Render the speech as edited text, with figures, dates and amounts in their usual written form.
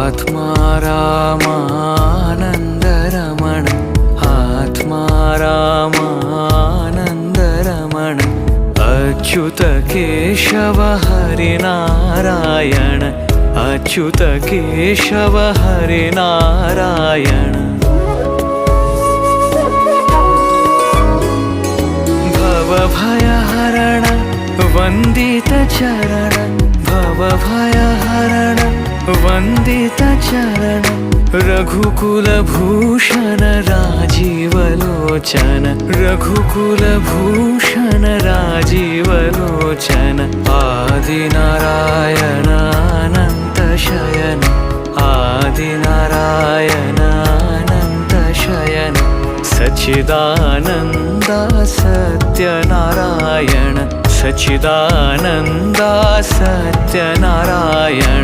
आत्मा रामानन्दरमण आत्मा रामानन्दरमण अच्युत केशव हरिनारायण अच्युत केशव हरिनारायण भवभयहरण वन्दित चरण भवभयहरण वन्दित चरण रघुकुलभूषण राजीवलोचन रघुकुलभूषण राजीवलोचन आदिनारायण अनंत शयन आदिनारायण अनंत शयन सच्चिदानन्द सत्यनारायण सच्चिदानन्द सत्यनारायण।